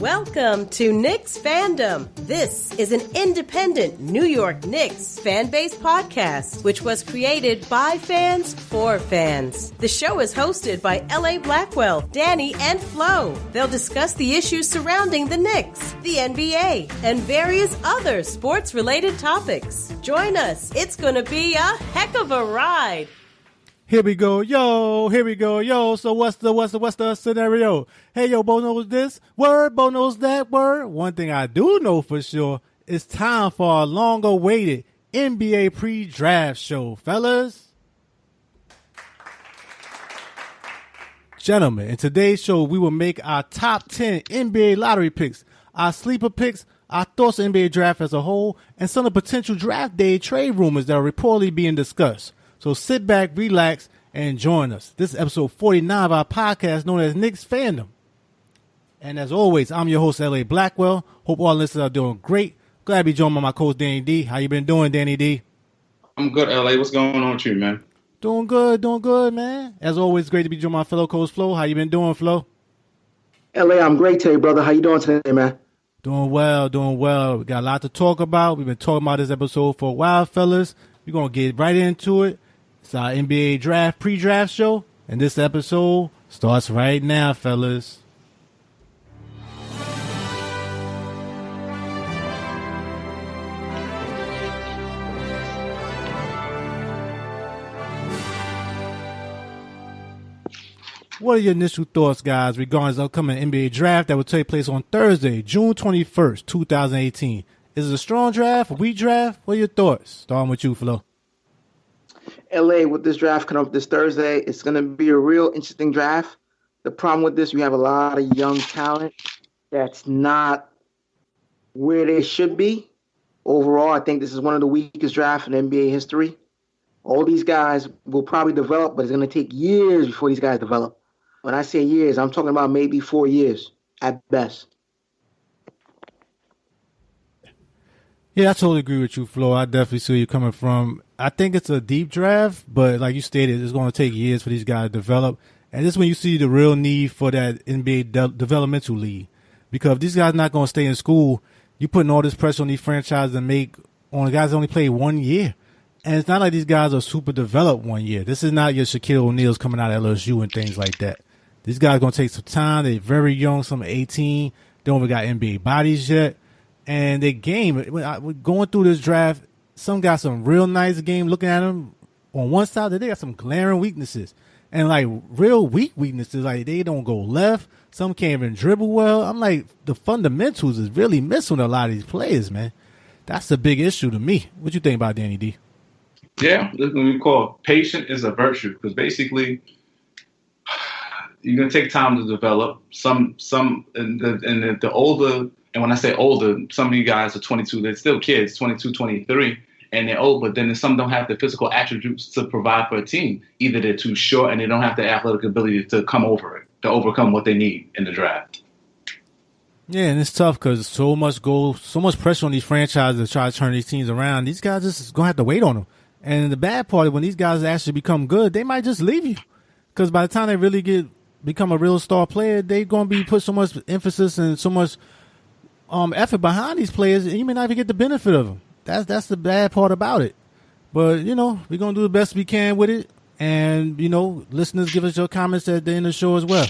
Welcome to Knicksfandom. This is an independent New York Knicks fan-based podcast, which was created by fans for fans. The show is hosted by LA Blackwell, Danny, and Flau. They'll discuss the issues surrounding the Knicks, the NBA, and various other sports-related topics. Join us. It's going to be a heck of a ride. Here we go, yo. So what's the scenario? Hey, yo, Bo knows this word, Bo knows that word. One thing I do know for sure, it's time for our long-awaited NBA pre-draft show, fellas. Gentlemen, in today's show, we will make our top 10 NBA lottery picks, our sleeper picks, our thoughts on NBA draft as a whole, and some of the potential draft day trade rumors that are reportedly being discussed. So sit back, relax, and join us. This is episode 49 of our podcast known as Knicksfandom. And as always, I'm your host, LA Blackwell. Hope all listeners are doing great. Glad to be joined by my coach, Danny D. How you been doing, Danny D? I'm good, LA. What's going on with you, man? Doing good, man. As always, great to be joined by my fellow coach, Flo. How you been doing, Flo? LA, I'm great today, brother. How you doing today, man? Doing well. We got a lot to talk about. We've been talking about this episode for a while, fellas. We're going to get right into it. It's our NBA draft pre-draft show, and this episode starts right now, fellas. What are your initial thoughts, guys, regarding the upcoming NBA draft that will take place on Thursday, June 21st, 2018? Is it a strong draft, a weak draft? What are your thoughts? Starting with you, Flo. LA, with this draft coming up this Thursday, it's going to be a real interesting draft. The problem with this, we have a lot of young talent that's not where they should be. Overall, I think this is one of the weakest drafts in NBA history. All these guys will probably develop, but it's going to take years before these guys develop. When I say years, I'm talking about maybe 4 years at best. Yeah, I totally agree with you, Flo. I definitely see where you're coming from. I think it's a deep draft, but like you stated, it's going to take years for these guys to develop. And this is when you see the real need for that NBA developmental league. Because if these guys are not going to stay in school, you're putting all this pressure on these franchises to make on the guys that only play 1 year. And it's not like these guys are super developed 1 year. This is not your Shaquille O'Neal's coming out of LSU and things like that. These guys are going to take some time. They're very young, some 18. They don't even got NBA bodies yet. And they game, going through this draft, some got some real nice game looking at them. On one side, they got some glaring weaknesses. And, like, real weak weaknesses. Like, they don't go left. Some can't even dribble well. I'm like, the fundamentals is really missing a lot of these players, man. That's the big issue to me. What you think about Danny D? Yeah, this is what we call patient is a virtue. Because basically, you're going to take time to develop. Some and the older... And when I say older, some of you guys are 22. They're still kids, 22, 23, and they're old. But then some don't have the physical attributes to provide for a team. Either they're too short and they don't have the athletic ability to come over it, to overcome what they need in the draft. Yeah, and it's tough because so much pressure on these franchises to try to turn these teams around. These guys just going to have to wait on them. And the bad part is when these guys actually become good, they might just leave you. Because by the time they really become a real star player, they're going to be put so much emphasis and so much effort behind these players, and you may not even get the benefit of them. That's the bad part about it. But, we're going to do the best we can with it. And, listeners, give us your comments at the end of the show as well.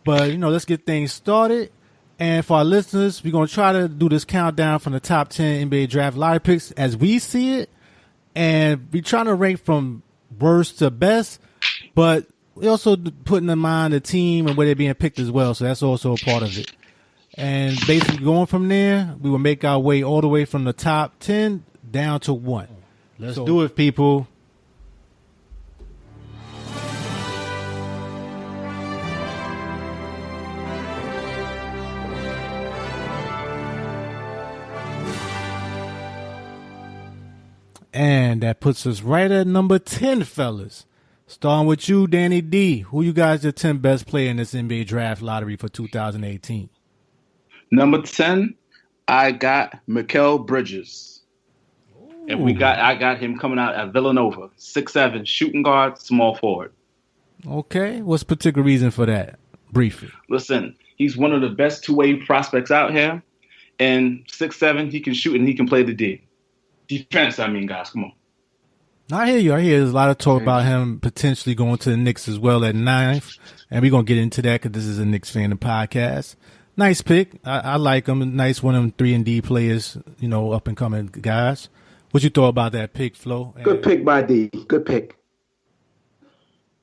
But, let's get things started. And for our listeners, we're going to try to do this countdown from the top 10 NBA draft lottery picks as we see it. And we're trying to rank from worst to best. But we also putting in mind the team and where they're being picked as well. So that's also a part of it. And basically going from there, we will make our way all the way from the top 10 down to 1. Let's do it, people. And that puts us right at number 10, fellas. Starting with you, Danny D. Who you guys your 10 best player in this NBA draft lottery for 2018? Number 10, I got Mikal Bridges. Ooh. And I got him coming out at Villanova. 6'7", shooting guard, small forward. Okay. What's the particular reason for that? Briefly. Listen, He's one of the best two-way prospects out here. And 6'7", he can shoot and he can play the D. Defense, I mean, guys, come on. I hear you. I hear there's a lot of talk about him potentially going to the Knicks as well at 9th. And we're going to get into that because this is a Knicks Fandom podcast. Nice pick. I like him. Nice one of them 3-and-D players, up and coming guys. What you thought about that pick, Flo? Good pick by D. Good pick.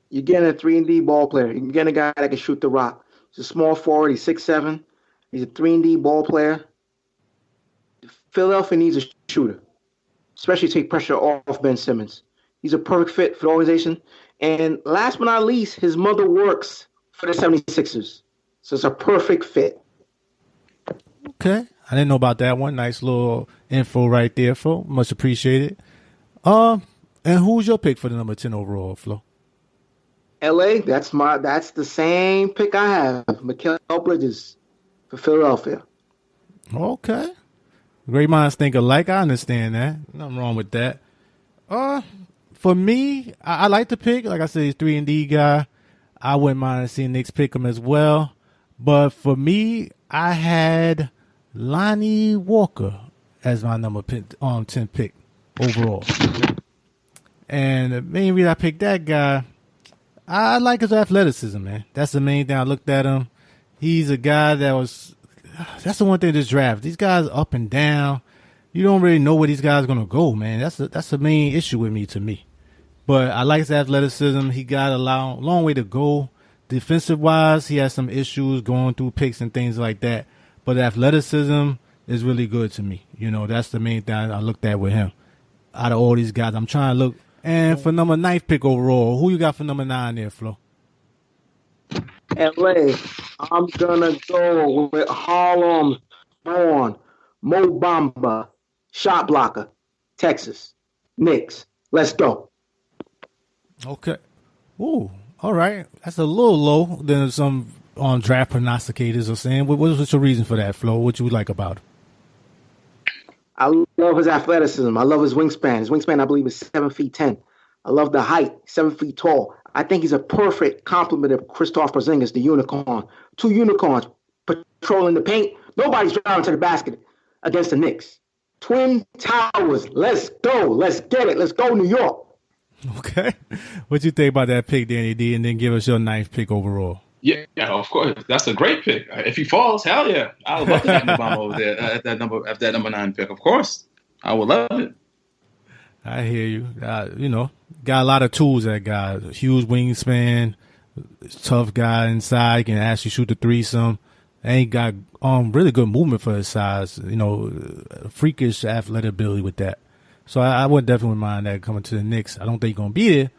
You're getting a 3-and-D ball player. You're getting a guy that can shoot the rock. He's a small forward. He's 6'7". He's a 3-and-D ball player. Philadelphia needs a shooter, especially to take pressure off Ben Simmons. He's a perfect fit for the organization. And last but not least, his mother works for the 76ers. So it's a perfect fit. Okay. I didn't know about that one. Nice little info right there, Flo. Much appreciated. And who's your pick for the number 10 overall, Flo? LA, that's the same pick I have. Mikal Bridges for Philadelphia. Okay. Great minds think alike. I understand that. Nothing wrong with that. For me, I like the pick. Like I said, he's 3-and-D guy. I wouldn't mind seeing Knicks pick him as well. But for me, I had Lonnie Walker as my number 10 pick overall. And the main reason I picked that guy, I like his athleticism, man. That's the main thing. I looked at him. He's a guy that's the one thing in this draft. These guys up and down. You don't really know where these guys are going to go, man. That's the main issue with me, to me. But I like his athleticism. He got a long way to go. Defensive-wise, he has some issues going through picks and things like that. But athleticism is really good to me. That's the main thing I looked at with him. Out of all these guys, I'm trying to look. And for number 9th pick overall, who you got for number 9 there, Flo? LA, I'm gonna go with Harlem born Mo Bamba, shot blocker, Texas, Knicks. Let's go. Okay. Ooh, all right. That's a little low than some draft prognosticators are saying. What's your reason for that, Flo? What you like about him? I love his athleticism. I love his wingspan. His wingspan, I believe, is 7'10". I love the height, 7 feet tall. I think he's a perfect complement of Kristaps Porzingis, the unicorn. 2 unicorns patrolling the paint. Nobody's driving to the basket against the Knicks. Twin Towers. Let's go. Let's get it. Let's go, New York. Okay. What you think about that pick, Danny D? And then give us your 9th pick overall. Yeah, of course. That's a great pick. If he falls, hell yeah. I would love to have Obama over there at that number 9 pick. Of course. I would love it. I hear you. Got a lot of tools, that guy. Huge wingspan, tough guy inside, can actually shoot the threesome. And he got really good movement for his size, freakish athletic ability with that. So I would definitely mind that coming to the Knicks. I don't think he's going to be there,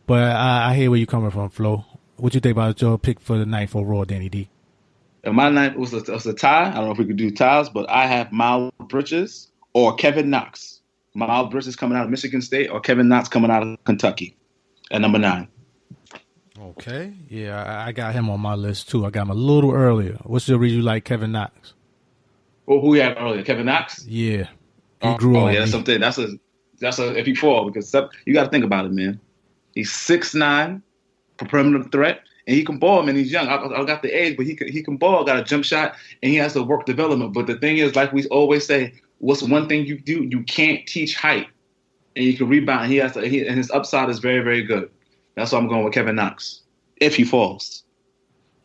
but I hear where you're coming from, Flo. What you think about your pick for the 9th overall, Danny D? My 9th was a tie. I don't know if we could do ties, but I have Miles Bridges or Kevin Knox. Miles Bridges coming out of Michigan State or Kevin Knox coming out of Kentucky at number 9. Okay. Yeah, I got him on my list, too. I got him a little earlier. What's the reason you like Kevin Knox? Well, who you had earlier? Kevin Knox? Yeah. He grew on yeah, me. that's something. That's a if he fall, because you got to think about it, man. He's 6'9", perimeter threat, and he can ball, man. He's young. I got the age, but he can ball, got a jump shot, and he has to work development. But the thing is, like we always say, what's one thing you do? You can't teach height, and you can rebound. And his upside is very, very good. That's why I'm going with Kevin Knox, if he falls.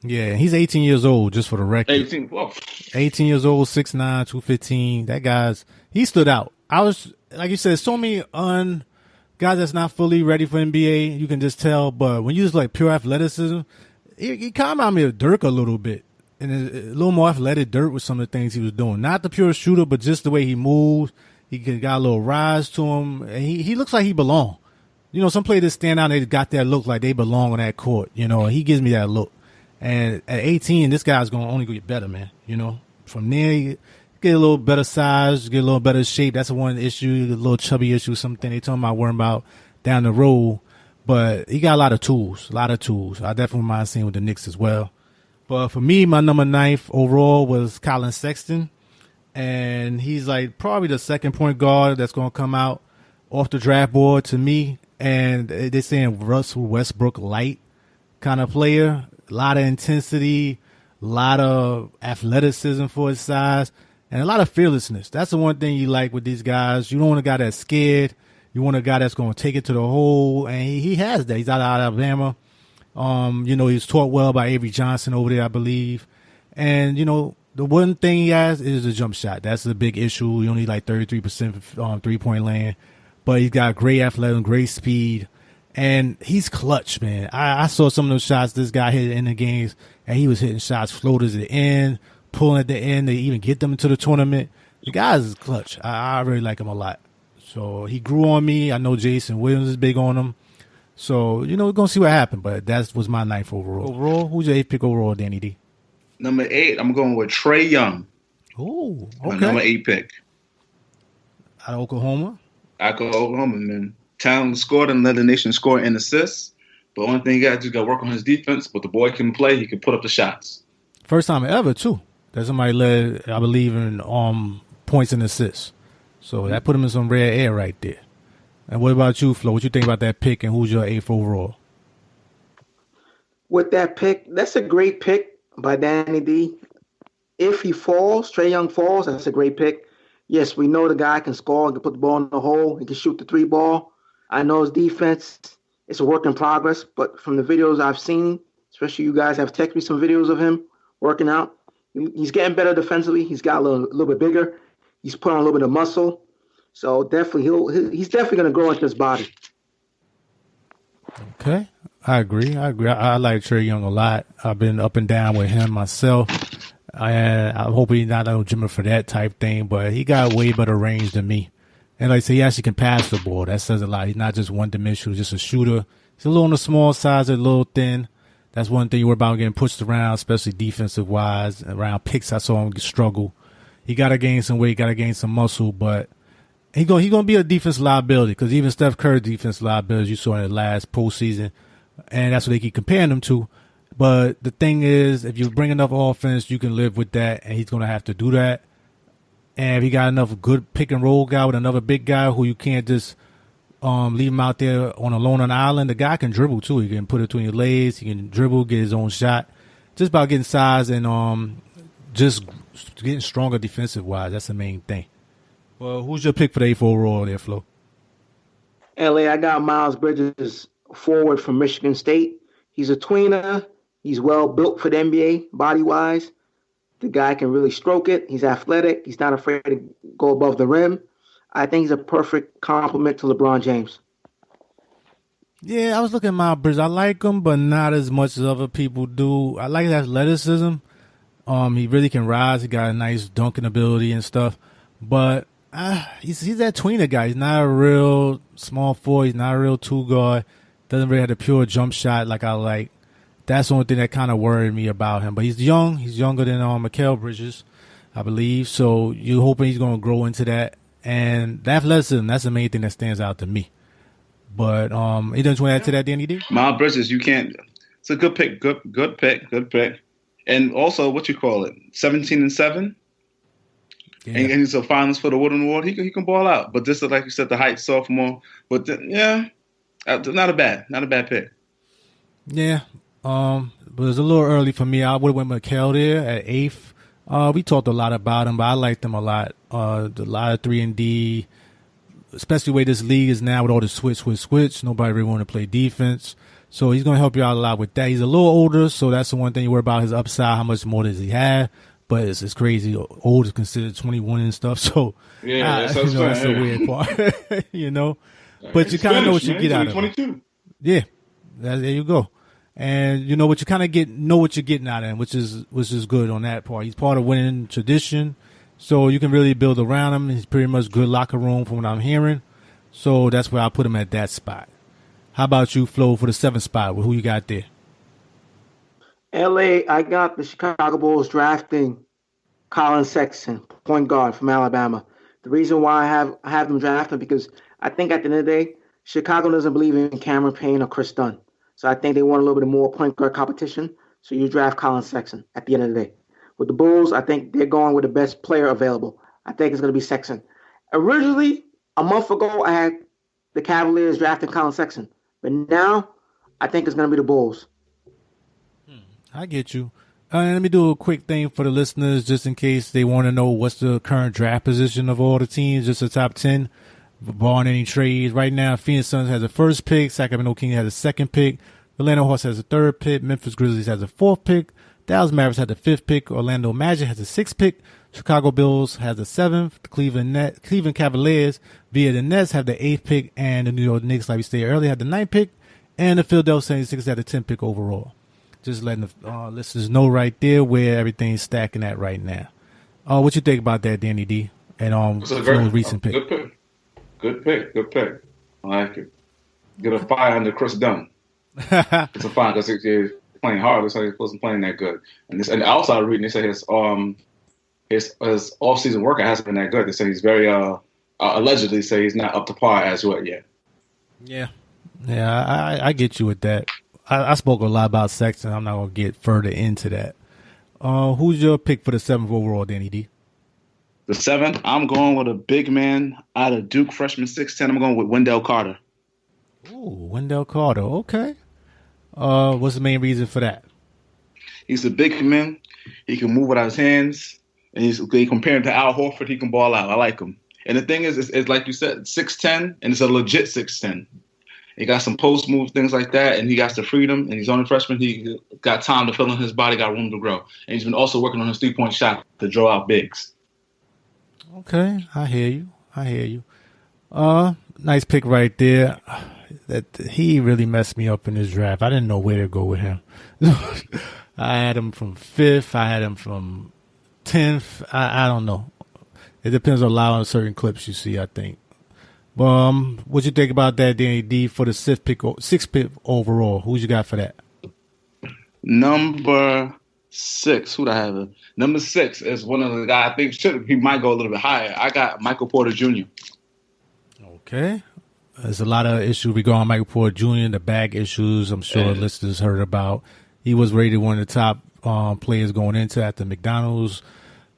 Yeah, he's 18 years old, just for the record. 18 years old, 6'9", 215. That he stood out. I was, like you said, so many guys that's not fully ready for NBA, you can just tell. But when you just like pure athleticism, he kind of reminded me of Dirk a little bit. And a little more athletic Dirk with some of the things he was doing. Not the pure shooter, but just the way he moves. He got a little rise to him. And he looks like he belongs. Some players stand out and they got that look like they belong on that court. He gives me that look. And at 18, this guy's going to only get better, man. From there, you get a little better size, get a little better shape. That's one issue, a little chubby issue, something they talking about worrying about down the road. But he got a lot of tools. I definitely mind seeing with the Knicks as well. But for me, my number 9th overall was Colin Sexton. And he's like probably the second point guard that's going to come out off the draft board to me. And they're saying Russell Westbrook light kind of player. A lot of intensity, A lot of athleticism for his size, and a lot of fearlessness. That's the one thing you like with these guys. You don't want a guy that's scared. You want a guy that's going to take it to the hole, and he has that. He's out of Alabama. He was taught well by Avery Johnson over there, I believe. And, the one thing he has is a jump shot. That's a big issue. He only like 33% three-point land. But he's got great athleticism, great speed. And he's clutch, man. I saw some of those shots this guy hit in the games, and he was hitting shots, floaters at the end, pulling at the end to even get them into the tournament. The guy is clutch. I really like him a lot. So he grew on me. I know Jason Williams is big on him. So, we're going to see what happened. But that was my 9th overall. Overall, who's your 8th pick overall, Danny D? Number 8, I'm going with Trae Young. Oh, okay. My number 8 pick. Out of Oklahoma? Oklahoma, man. Town scored and led the nation score and assists. But only thing he got to work on his defense. But the boy can play. He can put up the shots. First time ever, too, that somebody led, I believe, in points and assists. So that put him in some rare air right there. And what about you, Flo? What you think about that pick, and who's your 8th overall? With that pick, that's a great pick by Danny D. If he falls, Trae Young falls, that's a great pick. Yes, we know the guy can score, he can put the ball in the hole, he can shoot the 3 ball. I know his defense is a work in progress, but from the videos I've seen, especially you guys have texted me some videos of him working out, he's getting better defensively. He's got a little bit bigger. He's putting on a little bit of muscle. So definitely he's definitely going to grow into his body. Okay. I agree. I like Trae Young a lot. I've been up and down with him myself. I hope he's not a Jimmer for that type thing, but he got way better range than me. And like I say, he actually can pass the ball. That says a lot. He's not just one-dimensional, just a shooter. He's a little on the small side, a little thin. That's one thing you worry about getting pushed around, especially defensive-wise. Around picks, I saw him struggle. He got to gain some weight, got to gain some muscle, but he's going to be a defense liability because even Steph Curry's defense liabilities you saw in the last postseason, and that's what they keep comparing him to. But the thing is, if you bring enough offense, you can live with that, and he's going to have to do that. And if he got enough good pick-and-roll guy with another big guy who you can't just leave him out there on alone on the island, the guy can dribble, too. He can put it between your legs. He can dribble, get his own shot. Just about getting size and just getting stronger defensive-wise. That's the main thing. Well, who's your pick for the 8th overall there, Flo? LA, I got Miles Bridges, forward from Michigan State. He's a tweener. He's well built for the NBA, body-wise. The guy can really stroke it. He's athletic. He's not afraid to go above the rim. I think he's a perfect complement to LeBron James. Yeah, I was looking at Miles Bridges. I like him, but not as much as other people do. I like his athleticism. He really can rise. He got a nice dunking ability and stuff. But he's that tweener guy. He's not a real small forward. He's not a real two guard. Doesn't really have the pure jump shot like I like. That's the only thing that kind of worried me about him. But he's young. He's younger than Mikal Bridges, I believe. So you're hoping he's going to grow into that. And the athleticism, that's the main thing that stands out to me. But he doesn't want to add to that, Danny D? Miles Bridges, you can't. It's a good pick. Good pick. And also, what you call it? 17-7. Yeah. And he's a finalist for the Wooden Award. He can ball out. But this is, like you said, the height sophomore. But not a bad pick. Yeah. But it's a little early for me. I would have went Mikal there at 8th. We talked a lot about him, but I liked him a lot. A lot of 3-and-D, especially the way this league is now with all the switch. Nobody really want to play defense. So he's going to help you out a lot with that. He's a little older, so that's the one thing you worry about, his upside, how much more does he have. But it's crazy. Old is considered 21 and stuff. So that's the weird part, But you kind of know what you get out of him. Yeah, there you go. And you know what you kind of know what you're getting out of him, which is good on that part. He's part of winning tradition, so you can really build around him. He's pretty much good locker room from what I'm hearing. So that's where I put him at that spot. How about you, Flo, for the 7th spot? Who you got there? LA, I got the Chicago Bulls drafting Colin Sexton, point guard from Alabama. The reason why I have them drafted because I think at the end of the day, Chicago doesn't believe in Cameron Payne or Chris Dunn. So I think they want a little bit more point guard competition. So you draft Colin Sexton at the end of the day. With the Bulls, I think they're going with the best player available. I think it's going to be Sexton. Originally, a month ago, I had the Cavaliers drafting Colin Sexton. But now, I think it's going to be the Bulls. I get you. Let me do a quick thing for the listeners, just in case they want to know what's the current draft position of all the teams, just the top 10, barring any trades. Right now, Phoenix Suns has the first pick, Sacramento Kings has the second pick, Atlanta Hawks has the third pick, Memphis Grizzlies has the fourth pick, Dallas Mavericks has the fifth pick, Orlando Magic has the sixth pick, Chicago Bulls has the seventh, the Cleveland Cavaliers via the Nets have the eighth pick, and the New York Knicks, like we stated earlier, had the ninth pick, and the Philadelphia 76ers had the 10th pick overall. Just letting the listeners know right there where everything's stacking at right now. What you think about that, Danny D? And Flo's recent pick. Good pick. I like it. Get a fire under Chris Dunn. It's a fire because he's playing hard. That's how he wasn't playing that good. And also reading, they say his off-season workout hasn't been that good. They say he's very allegedly say he's not up to par as yet. Yeah, I get you with that. I spoke a lot about Sexton. I'm not going to get further into that. Who's your pick for the 7th overall, Danny D? The 7th, I'm going with a big man out of Duke, freshman 6'10". I'm going with Wendell Carter. Ooh, Wendell Carter. Okay. What's the main reason for that? He's a big man. He can move without his hands. And he compared to Al Horford, he can ball out. I like him. And the thing is, it's like you said, 6'10", and it's a legit 6'10". He got some post moves, things like that, and he got the freedom. And he's only a freshman. He got time to fill in his body, got room to grow. And he's been also working on his 3-point shot to draw out bigs. Okay, I hear you. Nice pick right there. That he really messed me up in this draft. I didn't know where to go with him. I had him from 5th. I had him from 10th. I don't know. It depends a lot on certain clips you see, I think. What you think about that, Danny D, for the 6th pick overall? Who you got for that? Number 6. Who'd I have? Number 6 is one of the guys I think he might go a little bit higher. I got Michael Porter Jr. Okay. There's a lot of issues regarding Michael Porter Jr., the back issues I'm sure listeners heard about. He was rated one of the top players going into at the McDonald's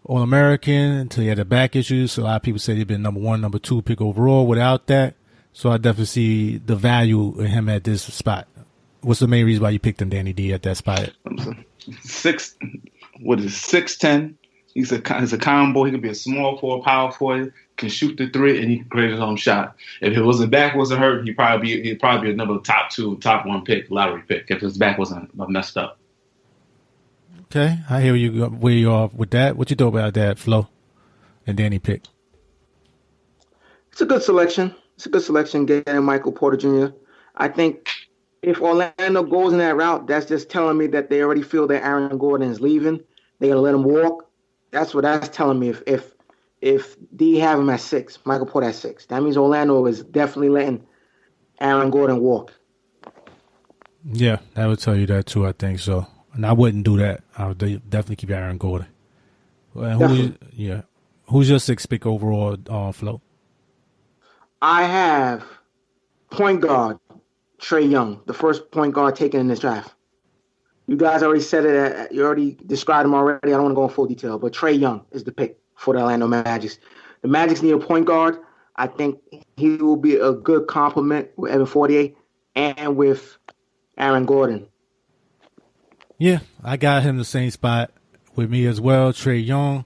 All-American until he had the back issues. So a lot of people say he'd been number 1, number 2 pick overall without that. So I definitely see the value in him at this spot. What's the main reason why you picked him, Danny D, at that spot? 6'10". He's a combo. He can be a small forward, power forward, can shoot the 3, and he can create his own shot. If his back wasn't hurt, he'd probably be another top 2, top 1 pick, lottery pick, if his back wasn't messed up. Okay, I hear where you are with that. What you thought about that, Flo, and Danny pick? It's a good selection. Getting Michael Porter Jr. I think if Orlando goes in that route, that's just telling me that they already feel that Aaron Gordon is leaving. They're gonna let him walk. That's what that's telling me. If D have him at 6, Michael Porter at 6, that means Orlando is definitely letting Aaron Gordon walk. Yeah, that would tell you that too. I think so. And I wouldn't do that. I would definitely keep Aaron Gordon. Who's your 6th pick overall, Flo? I have point guard Trae Young, the first point guard taken in this draft. You guys already said it. You already described him already. I don't want to go in full detail, but Trae Young is the pick for the Orlando Magic. The Magic need a point guard. I think he will be a good complement with Evan Fournier and with Aaron Gordon. Yeah, I got him the same spot with me as well, Trae Young.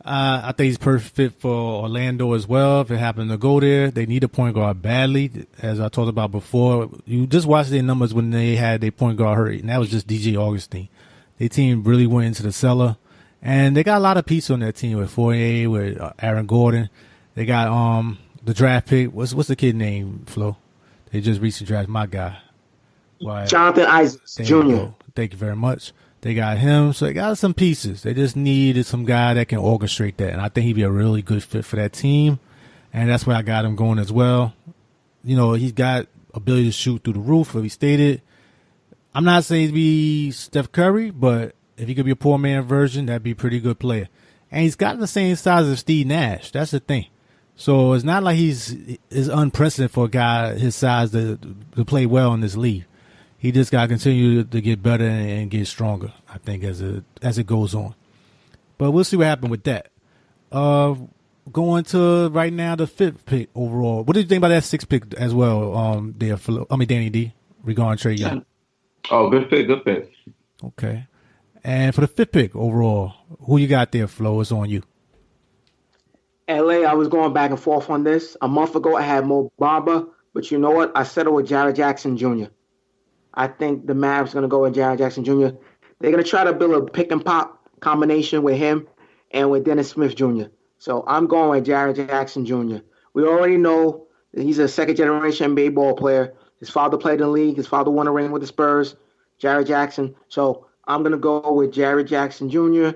I think he's perfect fit for Orlando as well. If it happened to go there, they need a point guard badly. As I talked about before, you just watch their numbers when they had their point guard hurt, and that was just DJ Augustine. Their team really went into the cellar, and they got a lot of pieces on their team with Fournier, with Aaron Gordon. They got the draft pick. What's the kid name, Flo? They just recently drafted my guy. Jonathan Isaacs Jr. Thank you very much. They got him, so they got some pieces. They just needed some guy that can orchestrate that, and I think he'd be a really good fit for that team, and that's where I got him going as well. You know, he's got ability to shoot through the roof, like we stated. I'm not saying he'd be Steph Curry, but if he could be a poor man version, that'd be a pretty good player. And he's got the same size as Steve Nash. That's the thing. So it's not like it's unprecedented for a guy his size to play well in this league. He just got to continue to get better and get stronger, I think, as it goes on. But we'll see what happens with that. Going to right now the 5th pick overall. What do you think about that 6th pick as well? Danny D, regarding Trae Young. Oh, good pick. Okay. And for the 5th pick overall, who you got there, Flo? It's on you. LA, I was going back and forth on this. A month ago, I had Mo Bamba, but you know what? I settled with Jared Jackson Jr. I think the Mavs going to go with Jared Jackson Jr. They're going to try to build a pick and pop combination with him and with Dennis Smith Jr. So I'm going with Jared Jackson Jr. We already know that he's a second-generation NBA ball player. His father played in the league. His father won a ring with the Spurs, Jared Jackson. So I'm going to go with Jared Jackson Jr.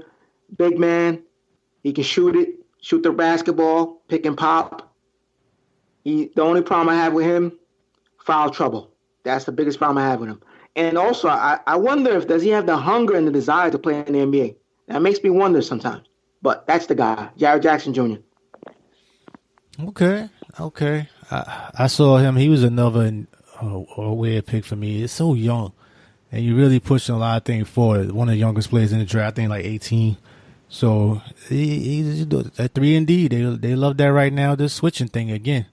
Big man. He can shoot the basketball, pick and pop. The only problem I have with him, foul trouble. That's the biggest problem I have with him. And also, I wonder if does he have the hunger and the desire to play in the NBA? That makes me wonder sometimes. But that's the guy, Jared Jackson Jr. Okay. I saw him. He was another weird pick for me. It's so young, and you're really pushing a lot of things forward. One of the youngest players in the draft, I think like 18. So he's at 3-and-D. They love that right now. This switching thing again.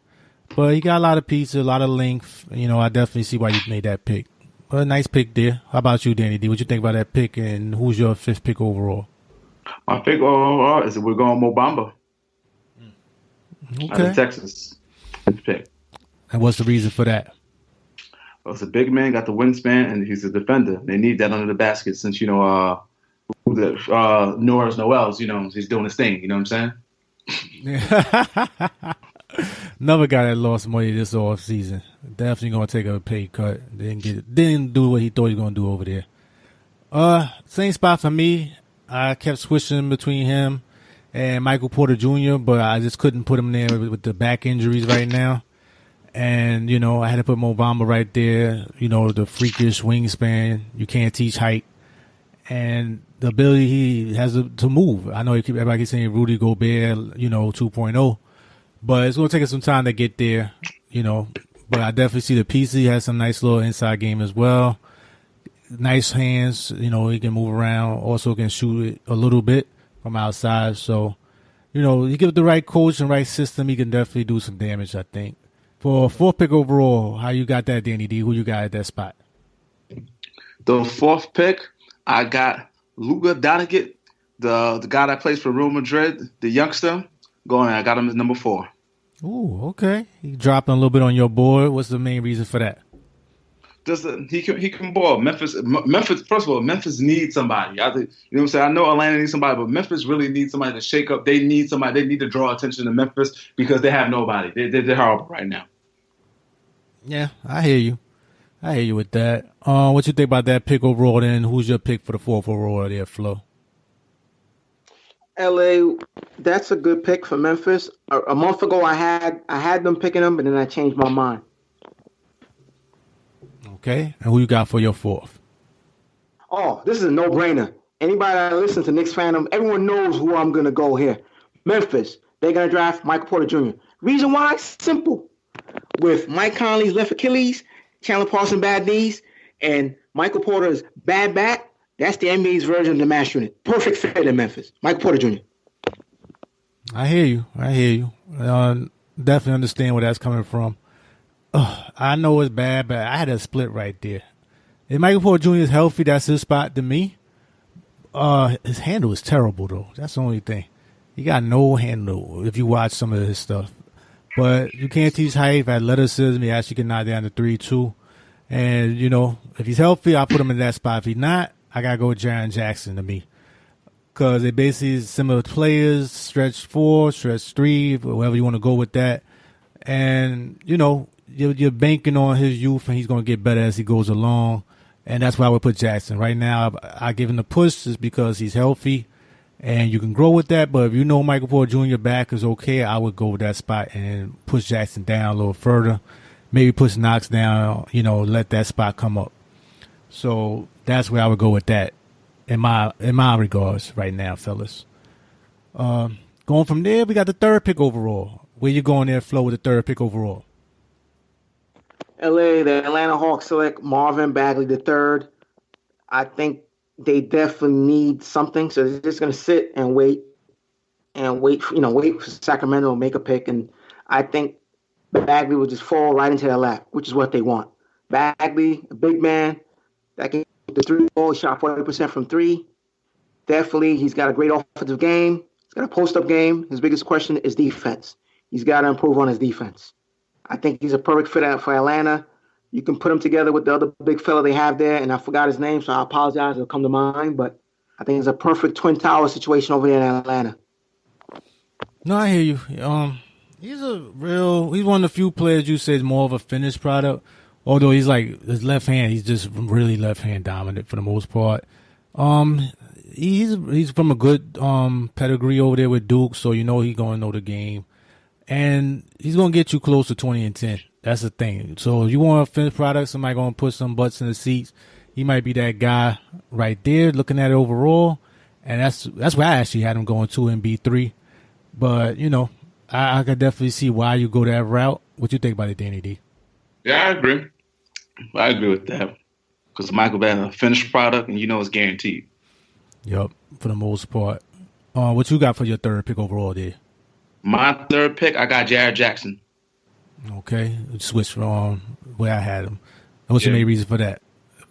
But he got a lot of pieces, a lot of length. I definitely see why you made that pick. But a nice pick there. How about you, Danny D? What you think about that pick, and who's your 5th pick overall? My pick overall is that we're going Mo Bamba. Okay. Out of Texas. 5th pick. And what's the reason for that? Well, it's a big man, got the wingspan, and he's a defender. They need that under the basket since, Norris Noel's, he's doing his thing. You know what I'm saying? Another guy that lost money this off season. Definitely gonna take a pay cut. Didn't do what he thought he was gonna do over there. Same spot for me. I kept switching between him and Michael Porter Jr., but I just couldn't put him there with the back injuries right now. And I had to put Mo Bamba right there. The freakish wingspan. You can't teach height, and the ability he has to move. I know everybody keeps saying Rudy Gobert, 2.0. But it's going to take us some time to get there, But I definitely see the pieces. He has some nice little inside game as well. Nice hands. He can move around. Also can shoot it a little bit from outside. So, you give it the right coach and right system, he can definitely do some damage, I think. For 4th pick overall, how you got that, Danny D? Who you got at that spot? The 4th pick, I got Luka Doncic, the guy that plays for Real Madrid, the youngster. I got him as number 4. Ooh, okay. He dropping a little bit on your board. What's the main reason for that? He can ball. Memphis. First of all, Memphis needs somebody. I think, you know what I'm saying. I know Atlanta needs somebody, but Memphis really needs somebody to shake up. They need somebody. They need to draw attention to Memphis because they have nobody. They're horrible right now. Yeah, I hear you with that. What you think about that pick overall? Then who's your pick for the 4th overall there, Flo? LA, that's a good pick for Memphis. A month ago, I had them picking them, but then I changed my mind. Okay, and who you got for your 4th? Oh, this is a no-brainer. Anybody that listens to Knicksfandom, everyone knows who I'm going to go here. Memphis, they're going to draft Michael Porter Jr. Reason why? Simple. With Mike Conley's left Achilles, Chandler Parsons' bad knees, and Michael Porter's bad back, that's the NBA's version of the mass unit. Perfect fit in Memphis. Michael Porter Jr. I hear you. Definitely understand where that's coming from. I know it's bad, but I had a split right there. If Michael Porter Jr. is healthy, that's his spot to me. His handle is terrible, though. That's the only thing. He got no handle if you watch some of his stuff. But you can't teach height, athleticism. He actually can knock down the 3, too. And, if he's healthy, I'll put him in that spot. If he's not, I got to go with Jaren Jackson to me. Because they basically is similar players, stretch 4, stretch 3, wherever you want to go with that. And, you're banking on his youth, and he's going to get better as he goes along. And that's why I would put Jackson. Right now, I give him the push just because he's healthy, and you can grow with that. But if Michael Porter Jr. back is okay, I would go with that spot and push Jackson down a little further. Maybe push Knox down, let that spot come up. So that's where I would go with that in my regards right now, fellas. Going from there, we got the 3rd pick overall. Where you going there, Flo, with the 3rd pick overall? LA, the Atlanta Hawks select Marvin Bagley III. I think they definitely need something, so they're just going to sit and wait for Sacramento to make a pick, and I think Bagley will just fall right into their lap, which is what they want. Bagley, a big man that can get the 3 ball, shot 40% from 3. Definitely, he's got a great offensive game. He's got a post-up game. His biggest question is defense. He's got to improve on his defense. I think he's a perfect fit for Atlanta. You can put him together with the other big fella they have there, and I forgot his name, so I apologize. It'll come to mind, but I think it's a perfect twin tower situation over there in Atlanta. No, I hear you. He's one of the few players you say is more of a finished product. Although he's like his left hand, he's just really left hand dominant for the most part. He's from a good pedigree over there with Duke, so you know he's gonna know the game, and he's gonna get you close to 20-10. That's the thing. So if you want a finished product, somebody gonna put some butts in the seats. He might be that guy right there. Looking at it overall, and that's why I actually had him going 2 and B3. But you know, I could definitely see why you go that route. What you think about it, Danny D? Yeah, I agree. I agree with that because Michael Beck is a finished product, and you know it's guaranteed. Yep, for the most part. What you got for your third pick overall there? My third pick, I got Jared Jackson. Okay, switch from where I had him. What's your main reason for that?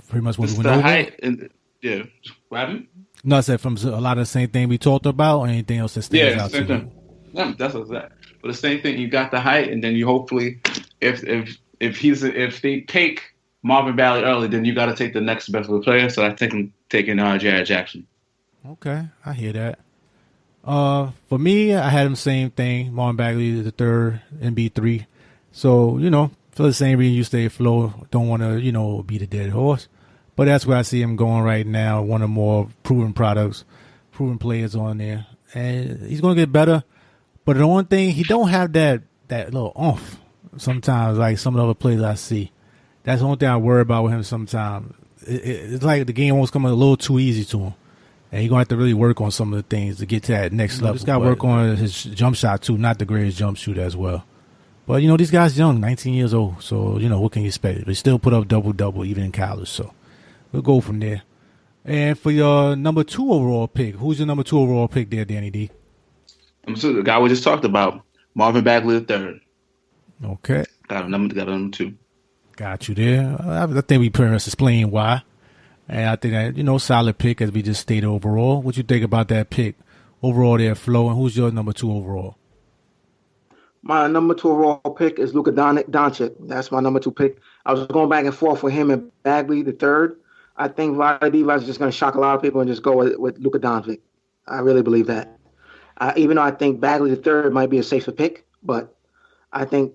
Pretty much what we went over? Height and, yeah. What happened? No, I said from a lot of the same thing we talked about or anything else that stands out to you? Yeah, that's that. But the same thing, you got the height, and then you hopefully, if they take Marvin Bagley early, then you got to take the next best player. So I think I'm taking Jared Jackson. Okay, I hear that. For me, I had him same thing. Marvin Bagley the third and B3. So you know, for the same reason you say, Flo, don't want to beat a dead horse. But that's where I see him going right now. One of the more proven products, proven players on there, and he's going to get better. But the only thing, he don't have that little oomph sometimes, like some of the other players I see. That's the only thing I worry about with him sometimes. It's like the game almost coming a little too easy to him. And he's going to have to really work on some of the things to get to that next level. He's got to work on his jump shot, too. Not the greatest jump shooter as well. But, these guys young, 19 years old. So, what can you expect? They still put up double-double even in college. So, we'll go from there. And for your number 2 overall pick, who's your number 2 overall pick there, Danny D? The guy we just talked about, Marvin Bagley III. Okay. Got a number 2. Got you there. I think we pretty much explained why. And I think that, solid pick as we just stated overall. What you think about that pick overall there, Flo? And who's your number 2 overall? My number 2 overall pick is Luka Doncic. That's my number 2 pick. I was going back and forth with him and Bagley the third. I think Vlade Divac is just going to shock a lot of people and just go with Luka Doncic. I really believe that. Even though I think Bagley the third might be a safer pick, but I think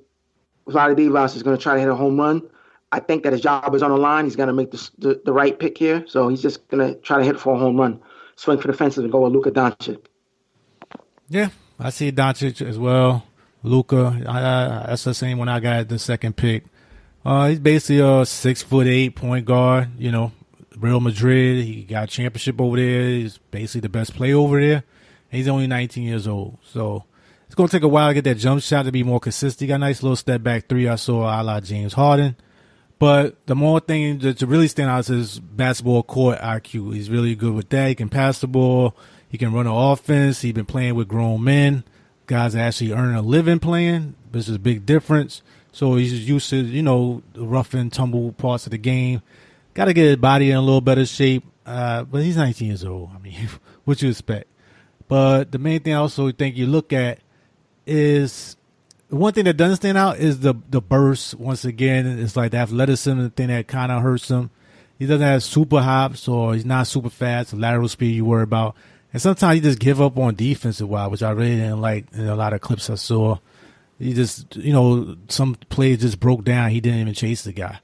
Vlade Divac is going to try to hit a home run. I think that his job is on the line. He's going to make the right pick here. So he's just going to try to hit for a home run, swing for the fences, and go with Luka Doncic. Yeah, I see Doncic as well. Luka, that's the same one I got at the second pick. He's basically a 6'8" point guard. Real Madrid. He got a championship over there. He's basically the best player over there. He's only 19 years old. So it's going to take a while to get that jump shot to be more consistent. He got a nice little step back 3 I saw a la James Harden. But the more thing to really stand out is his basketball court IQ. He's really good with that. He can pass the ball. He can run an offense. He's been playing with grown men. Guys actually earning a living playing, which is a big difference. So he's used to, the rough and tumble parts of the game. Got to get his body in a little better shape. But he's 19 years old. I mean, what you expect? But the main thing I also think you look at is one thing that doesn't stand out is the burst. Once again, it's like the athleticism, the thing that kind of hurts him. He doesn't have super hops or he's not super fast. The lateral speed you worry about. And sometimes he just give up on defensive wise, which I really didn't like in a lot of clips I saw. He just, some plays just broke down. He didn't even chase the guy.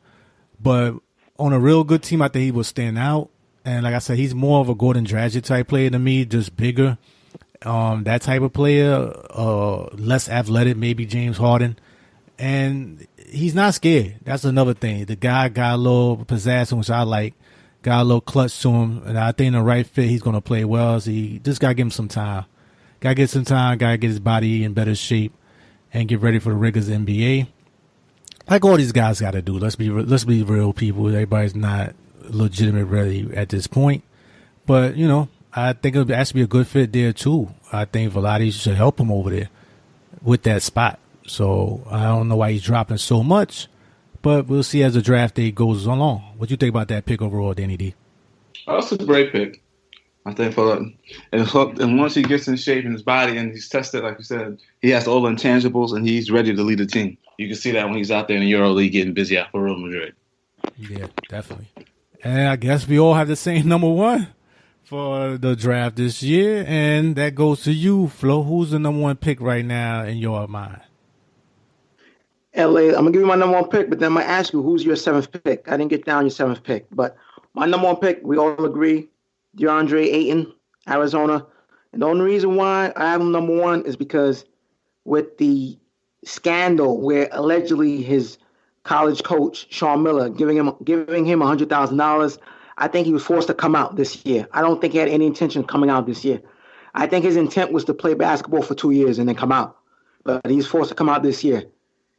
But on a real good team, I think he would stand out. And like I said, he's more of a Gordon Dragic type player to me, just bigger. That type of player, less athletic, maybe James Harden. And he's not scared. That's another thing. The guy got a little pizzazz, which I like. Got a little clutch to him. And I think in the right fit, he's going to play well. So he just got to give him some time. Got to get some time. Got to get his body in better shape and get ready for the rigors of the NBA. Like all these guys got to do. Let's be real people. Everybody's not legitimate ready at this point. But, I think it would actually be a good fit there, too. I think Vlade should help him over there with that spot. So I don't know why he's dropping so much, but we'll see as the draft day goes along. What do you think about that pick overall, Danny D? Oh, that's a great pick. I think and once he gets in shape in his body and he's tested, like you said, he has all the intangibles and he's ready to lead the team. You can see that when he's out there in the Euro League getting busy out for Real Madrid. Yeah, definitely. And I guess we all have the same number one for the draft this year, and that goes to you, Flo. Who's the number one pick right now in your mind? LA, I'm gonna give you my number one pick, but then I'm gonna ask you who's your seventh pick. I didn't get down your seventh pick, but my number one pick, we all agree, DeAndre Ayton, Arizona. And the only reason why I have him number one is because with the scandal where allegedly his college coach, Sean Miller, giving him $100,000, I think he was forced to come out this year. I don't think he had any intention of coming out this year. I think his intent was to play basketball for 2 years and then come out. But he's forced to come out this year.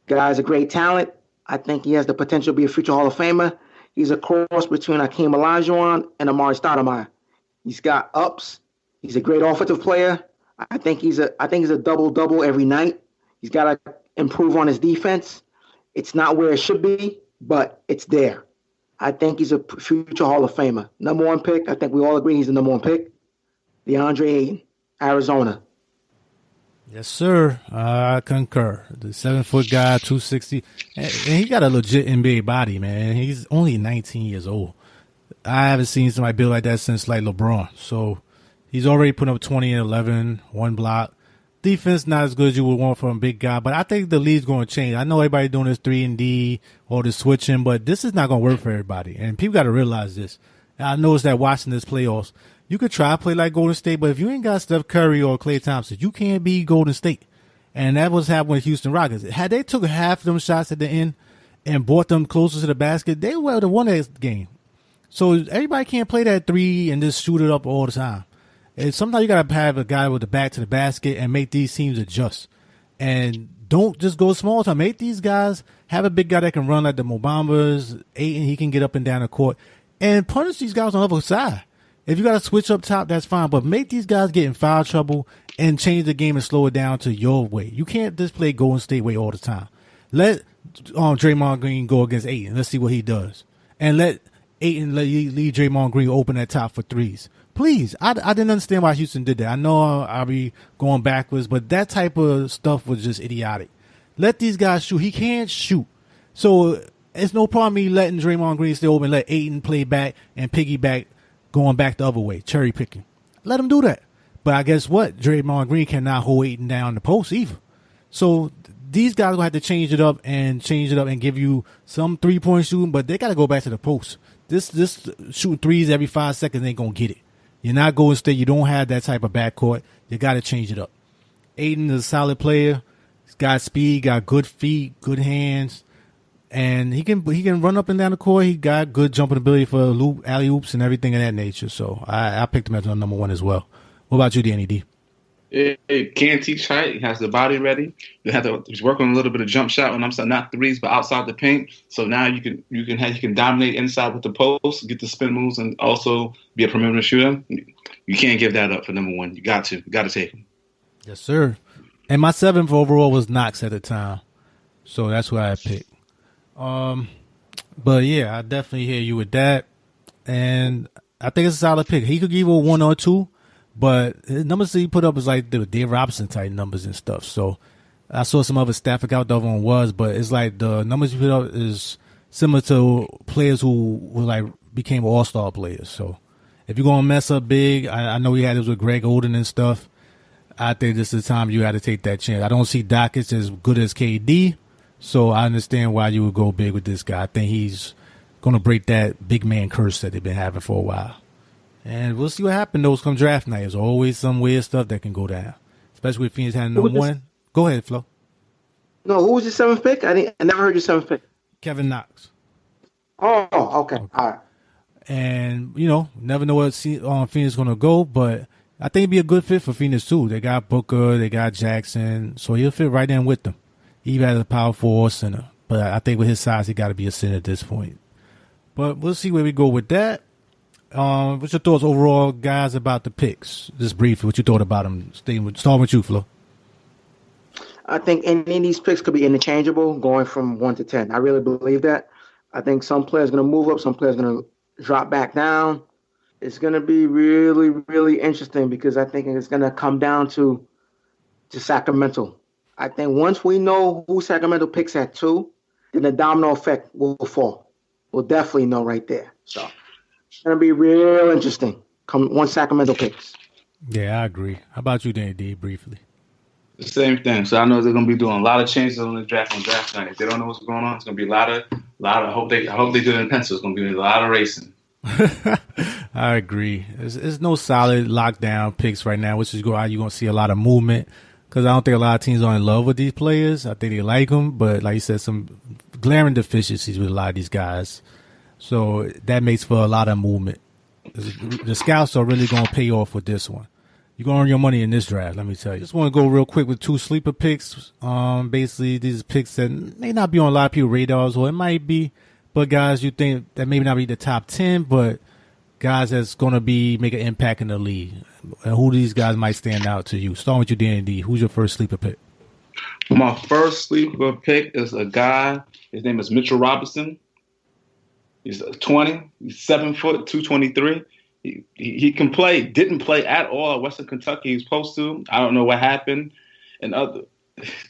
Guy's a great talent. I think he has the potential to be a future Hall of Famer. He's a cross between Hakeem Olajuwon and Amari Stoudemire. He's got ups. He's a great offensive player. I think he's a double-double every night. He's got to improve on his defense. It's not where it should be, but it's there. I think he's a future Hall of Famer. Number one pick. I think we all agree he's the number one pick. DeAndre Ayton, Arizona. Yes, sir. I concur. The 7-foot guy, 260. And he got a legit NBA body, man. He's only 19 years old. I haven't seen somebody build like that since like LeBron. So he's already put up 20 and 11, one block. Defense not as good as you would want from a big guy, but I think the league's going to change. I know everybody doing this 3-and-D or the switching, but this is not going to work for everybody. And people got to realize this. And I noticed that watching this playoffs, you could try to play like Golden State, but if you ain't got Steph Curry or Klay Thompson, you can't be Golden State. And that was happening with Houston Rockets. Had they took half of them shots at the end and brought them closer to the basket, they would have won that game. So everybody can't play that 3 and just shoot it up all the time. And sometimes you got to have a guy with the back to the basket and make these teams adjust. And don't just go small time. Make these guys have a big guy that can run like the Mobambas, Ayton, he can get up and down the court, and punish these guys on the other side. If you got to switch up top, that's fine. But make these guys get in foul trouble and change the game and slow it down to your way. You can't just play Golden State way all the time. Let Draymond Green go against Ayton. Let's see what he does. And let Ayton leave Draymond Green open at top for threes. Please. I didn't understand why Houston did that. I know I'll be going backwards, but that type of stuff was just idiotic. Let these guys shoot. He can't shoot. So it's no problem me letting Draymond Green stay open, let Ayton play back and piggyback going back the other way, cherry picking. Let him do that. But I guess what? Draymond Green cannot hold Ayton down the post either. So these guys will have to change it up and give you some 3-point shooting, but they got to go back to the post. This shooting threes every 5 seconds ain't going to get it. You're not Golden State. You don't have that type of backcourt. You got to change it up. Ayton is a solid player. He's got speed, got good feet, good hands, and he can run up and down the court. He got good jumping ability for alley oops and everything of that nature. So I picked him as number one as well. What about you, Danny D? It can teach height. He has the body ready. He's working on a little bit of jump shot when I'm saying not threes, but outside the paint. So now you can dominate inside with the post, get the spin moves, and also be a perimeter shooter. You can't give that up for number one. You got to take him. Yes, sir. And my 7th overall was Knox at the time, so that's who I picked. But yeah, I definitely hear you with that, and I think it's a solid pick. He could give you a 1 or 2. But the numbers he put up was like the Dave Robinson type numbers and stuff. So I saw some other stats. I forgot what the other one was, but it's like the numbers he put up is similar to players who like became all-star players. So if you're going to mess up big, I know he had this with Greg Oden and stuff. I think this is the time you got to take that chance. I don't see Dockets as good as KD, so I understand why you would go big with this guy. I think he's going to break that big man curse that they've been having for a while. And we'll see what happens, though, come draft night. There's always some weird stuff that can go down, especially with Phoenix having number one. Go ahead, Flo. No, who was your 7th pick? I never heard your 7th pick. Kevin Knox. Oh, okay. All right. And, never know where Phoenix is going to go, but I think it'd be a good fit for Phoenix, too. They got Booker, they got Jackson, so he'll fit right in with them. He has a power forward center, but I think with his size, he got to be a center at this point. But we'll see where we go with that. What's your thoughts overall, guys, about the picks? Just briefly, what you thought about them? Starting with you, Flo. I think any of these picks could be interchangeable, going from 1 to 10. I really believe that. I think some players are going to move up, some players are going to drop back down. It's going to be really, really interesting because I think it's going to come down to Sacramento. I think once we know who Sacramento picks at 2, then the domino effect will fall. We'll definitely know right there. So it's going to be real interesting once Sacramento picks. Yeah, I agree. How about you, Dan D, briefly? The same thing. So I know they're going to be doing a lot of changes on the draft night. If they don't know what's going on, it's going to be a lot of. I hope they do it in pencil. It's going to be a lot of racing. I agree. There's no solid lockdown picks right now, which is how you're going to see a lot of movement. Because I don't think a lot of teams are in love with these players. I think they like them, but like you said, some glaring deficiencies with a lot of these guys. So that makes for a lot of movement. The scouts are really going to pay off with this one. You're going to earn your money in this draft, let me tell you. Just want to go real quick with 2 sleeper picks. Basically, these picks that may not be on a lot of people's radars, or it might be, but guys you think that maybe not be the top 10, but guys that's going to make an impact in the league. And who these guys might stand out to you? Starting with you, D&D. Who's your first sleeper pick? My first sleeper pick is a guy. His name is Mitchell Robinson. He's 20. He's 7 foot, 223. He can play. Didn't play at all at Western Kentucky. He was supposed to. I don't know what happened. And other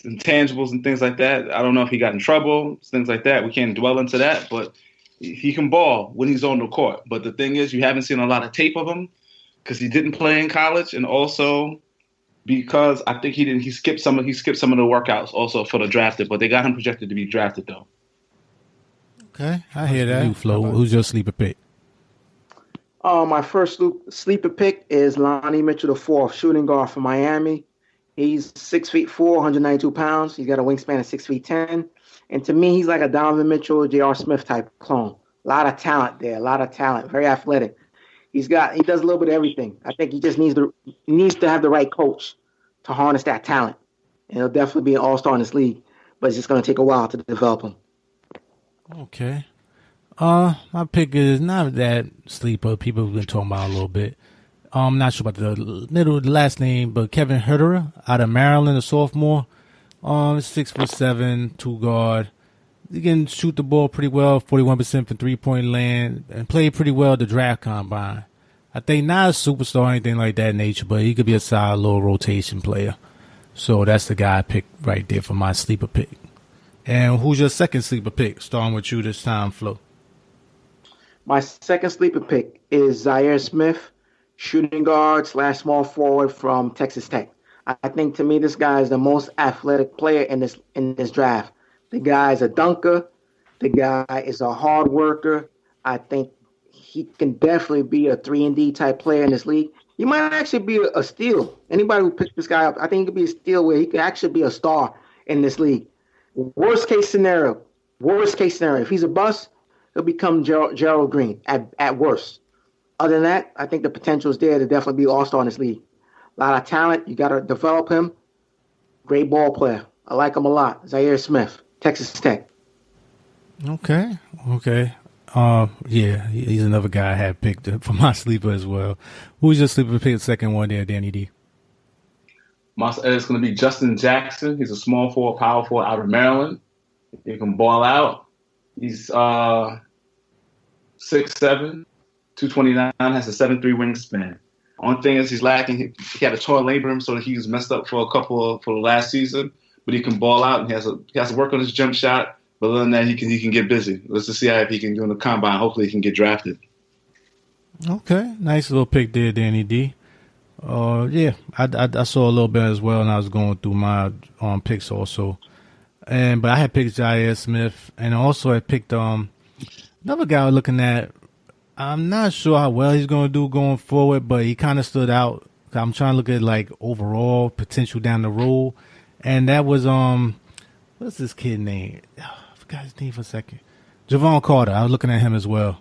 intangibles and things like that. I don't know if he got in trouble, things like that. We can't dwell into that. But he can ball when he's on the court. But the thing is, you haven't seen a lot of tape of him because he didn't play in college, and also because I think he skipped some of the workouts also for the drafted. But they got him projected to be drafted though. Okay, I hear that. You, Flo, who's your sleeper pick? My first sleeper pick is Lonnie Mitchell IV, shooting guard from Miami. He's 6'4", 192 pounds. He's got a wingspan of 6'10". And to me, he's like a Donovan Mitchell, J.R. Smith type clone. A lot of talent there, very athletic. He does a little bit of everything. I think he just needs to have the right coach to harness that talent. And he'll definitely be an all-star in this league, but it's just going to take a while to develop him. Okay. My pick is not that sleeper. People have been talking about a little bit. I'm not sure about the last name, but Kevin Herter out of Maryland, a sophomore. 6'7", 2 guard. He can shoot the ball pretty well, 41% from 3-point land, and played pretty well at the draft combine. I think not a superstar or anything like that nature, but he could be a solid little rotation player. So that's the guy I picked right there for my sleeper pick. And who's your second sleeper pick? Starting with you this time, Flo. My second sleeper pick is Zaire Smith, shooting guard / small forward from Texas Tech. I think to me this guy is the most athletic player in this draft. The guy is a dunker. The guy is a hard worker. I think he can definitely be a 3-and-D type player in this league. He might actually be a steal. Anybody who picked this guy up, I think he could be a steal where he could actually be a star in this league. Worst case scenario, if he's a bust, he'll become Gerald Green at worst. Other than that, I think the potential is there to definitely be an all-star in this league. A lot of talent. You got to develop him. Great ball player. I like him a lot. Zaire Smith, Texas Tech. Okay. Yeah, he's another guy I had picked for my sleeper as well. Who's your sleeper pick? Second one there, Danny D. It's going to be Justin Jackson. He's a small forward, power forward out of Maryland. He can ball out. He's 6'7", 229, has a 7'3" wingspan. Only thing is he's lacking. He had a torn labrum, so he was messed up for the last season. But he can ball out, and he has to work on his jump shot. But other than that, he can get busy. Let's just see how if he can do in the combine. Hopefully, he can get drafted. Okay, nice little pick there, Danny D. Yeah, I saw a little bit as well, and I was going through my picks also. But I had picked Zaire Smith, and also I picked another guy I was looking at. I'm not sure how well he's going to do going forward, but he kind of stood out. I'm trying to look at like overall potential down the road, and that was what's this kid name? I forgot his name for a second. Javon Carter. I was looking at him as well,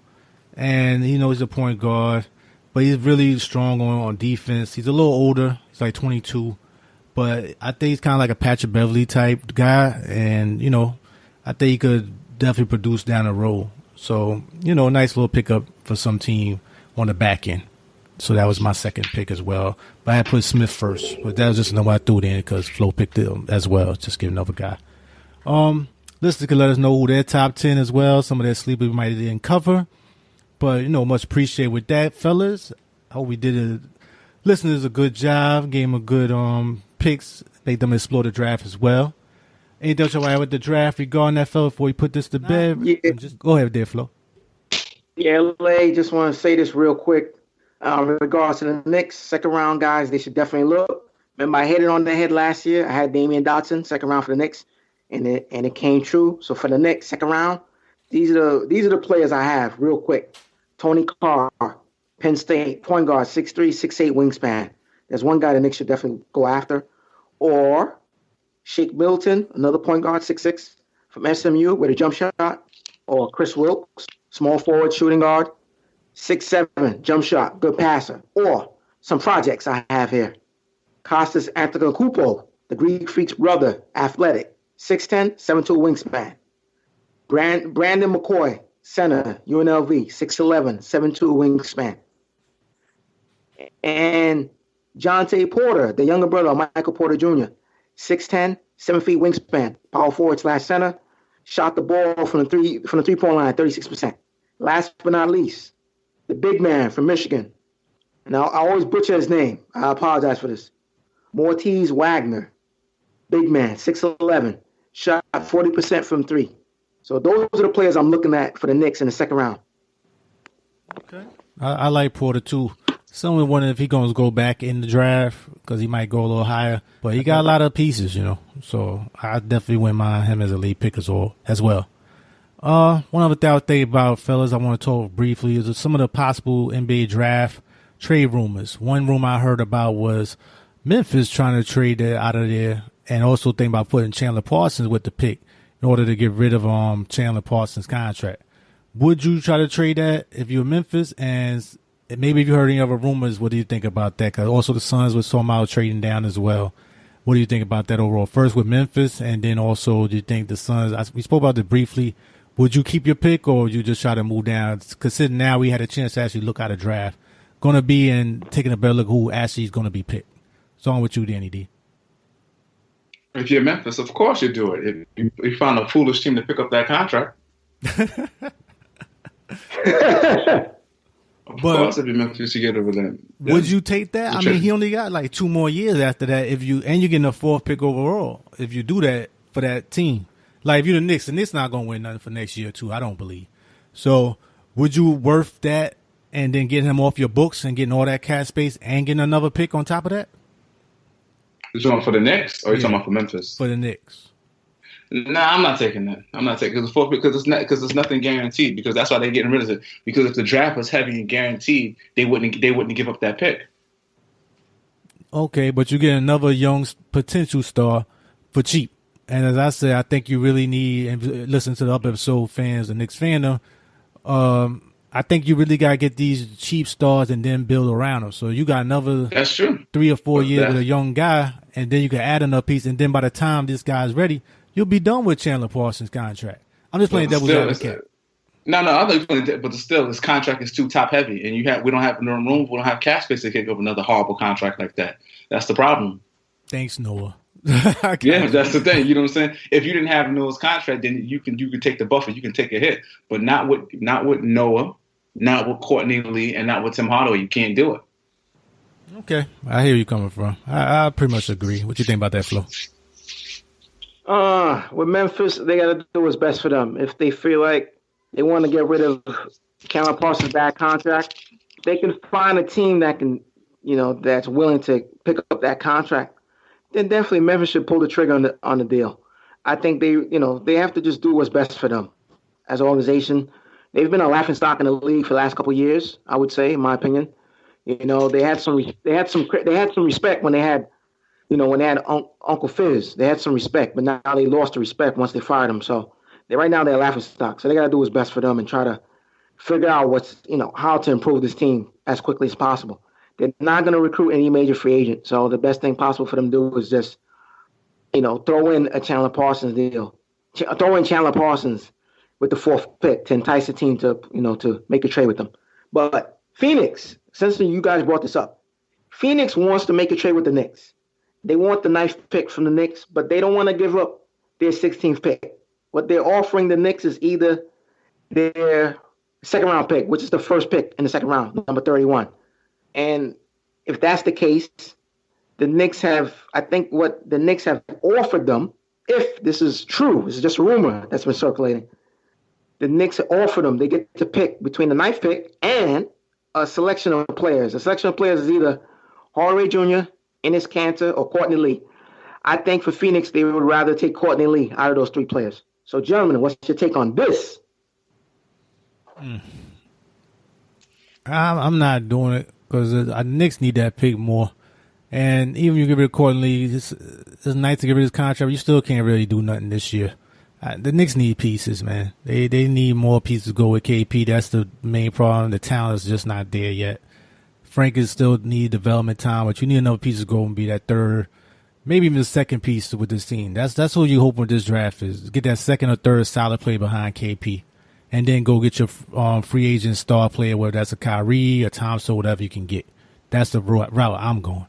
and he's a point guard, but he's really strong on defense. He's a little older. He's like 22, but I think he's kind of like a Patrick Beverly type guy, and I think he could definitely produce down the road. So, nice little pickup for some team on the back end. So that was my second pick as well. But I had put Smith first. But that was just another I threw it in because Flo picked it as well. Just give another guy. Listeners can let us know who their top 10 as well. Some of their sleepers we might didn't cover. But, much appreciated with that, fellas. I hope we did listeners a good job, gave them a good picks, made them explore the draft as well. Anything else you want to add with the draft regarding that, fella, before we put this to bed? Yeah. Just go ahead there, Flo. Yeah, LA, just want to say this real quick. In regards to the Knicks, second round guys, they should definitely look. Remember, I hit it on the head last year. I had Damian Dotson, second round for the Knicks, and it came true. So for the Knicks, second round, these are the players I have real quick. Tony Carr, Penn State, point guard, 6'3", 6'8", wingspan. There's one guy the Knicks should definitely go after. Or Shake Milton, another point guard, 6'6", from SMU with a jump shot. Or Chris Wilkes, small forward, shooting guard, 6'7", jump shot, good passer. Or some projects I have here. Kostas Antetokounmpo, the Greek Freak's brother, athletic, 6'10", 7'2", wingspan. Brandon McCoy, center, UNLV, 6'11", 7'2", wingspan. And Jonte Porter, the younger brother of Michael Porter Jr., 6'10", 7 feet wingspan, power forward / center, shot the ball from the three-point line, 36%. Last but not least, the big man from Michigan. Now, I always butcher his name. I apologize for this. Mortiz Wagner, big man, 6'11", shot 40% from three. So those are the players I'm looking at for the Knicks in the second round. Okay. I like Porter, too. Someone wondering if he's going to go back in the draft because he might go a little higher. But he got a lot of pieces, So I definitely wouldn't mind him as a lead pick as well. One other thing I was thinking about, fellas, I want to talk briefly is some of the possible NBA draft trade rumors. One rumor I heard about was Memphis trying to trade that out of there, and also thinking about putting Chandler Parsons with the pick in order to get rid of Chandler Parsons' contract. Would you try to trade that if you're Memphis? And maybe if you heard any other rumors, what do you think about that? Because also the Suns were talking about trading down as well. What do you think about that overall? First with Memphis, and then also do you think the Suns, we spoke about it briefly, would you keep your pick or would you just try to move down? Considering now we had a chance to actually look at a draft, going to be and taking a better look who actually is going to be picked. What's on with you, Danny D? If you're Memphis, of course you do it. If you found a foolish team to pick up that contract. Of course, if you're Memphis, you get over them. Would you take that? I mean, he only got like 2 more years after that. You're getting a 4th pick overall. If you do that for that team, like if you're the Knicks not going to win nothing for next year too. I don't believe. So, would you worth that and then getting him off your books and getting all that cap space and getting another pick on top of that? You talking for the Knicks or you talking about for Memphis? For the Knicks. Nah, I'm not taking that. I'm not taking because it's nothing guaranteed. Because that's why they're getting rid of it. Because if the draft was heavy and guaranteed, they wouldn't give up that pick. Okay, but you get another young potential star for cheap. And as I said, I think you really need, and listen to the up episode fans of Knicksfandom, I think you really got to get these cheap stars and then build around them. So you got another That's true. 3 or 4 years with a young guy, and then you can add another piece. And then by the time this guy's ready, you'll be done with Chandler Parsons' contract. I'm just playing devil's advocate. No, I know you're playing that, but still, this contract is too top heavy, and we don't have no room. We don't have cap space to kick up another horrible contract like that. That's the problem. Thanks, Noah. Yeah, that's the thing. You know what I'm saying? If you didn't have Noah's contract, then you can take the buffer. You can take a hit, but not with Noah, not with Courtney Lee, and not with Tim Hardaway. You can't do it. Okay, I hear you coming from. I pretty much agree. What you think about that, Flo? With Memphis, they got to do what's best for them. If they feel like they want to get rid of Chandler Parsons' bad contract, they can find a team that can, that's willing to pick up that contract. Then definitely Memphis should pull the trigger on the deal. I think they have to just do what's best for them as an organization. They've been a laughingstock in the league for the last couple of years, I would say, in my opinion. They had some respect when they had, Uncle Fizz. They had some respect, but now they lost the respect once they fired him. So right now they're a laughingstock. So they got to do what's best for them and try to figure out how to improve this team as quickly as possible. They're not going to recruit any major free agent. So the best thing possible for them to do is just, throw in a Chandler Parsons deal. Throw in Chandler Parsons with the 4th pick to entice the team to make a trade with them. But Phoenix, since you guys brought this up, Phoenix wants to make a trade with the Knicks. They want the 9th pick from the Knicks, but they don't want to give up their 16th pick. What they're offering the Knicks is either their second round pick, which is the first pick in the second round, number 31. And if that's the case, I think what the Knicks have offered them, if this is true, this is just a rumor that's been circulating. The Knicks offered them, they get to pick between the ninth pick and a selection of players. A selection of players is either Hardaway Jr., Enes Kanter, or Courtney Lee. I think for Phoenix, they would rather take Courtney Lee out of those three players. So, gentlemen, what's your take on this? I'm not doing it because the Knicks need that pick more. And even if you get rid of Courtney Lee, it's nice to get rid of his contract. You still can't really do nothing this year. The Knicks need pieces, man. They need more pieces to go with KP. That's the main problem. The talent is just not there yet. Frank is still need development time, but you need another piece to go and be that third, maybe even the second piece with this team. That's what you hope with this draft is get that second or third solid player behind KP, and then go get your free agent star player, whether that's a Kyrie or Thompson, whatever you can get. That's the route I'm going.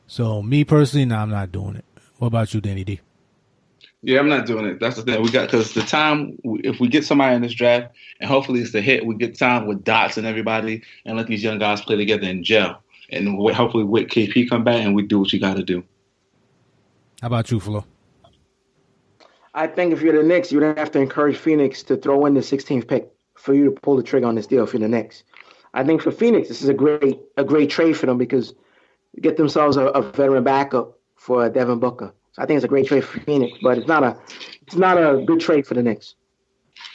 So me personally, no, I'm not doing it. What about you, Danny D? Yeah, I'm not doing it. That's the thing. Because the time, if we get somebody in this draft, and hopefully it's the hit, we get time with Dots and everybody and let these young guys play together and gel. And hopefully with KP come back and we do what you got to do. How about you, Flo? I think if you're the Knicks, you'd have to encourage Phoenix to throw in the 16th pick for you to pull the trigger on this deal if you're the Knicks. I think for Phoenix, this is a great trade for them because you get themselves a veteran backup for Devin Booker. So I think it's a great trade for Phoenix, but it's not a good trade for the Knicks.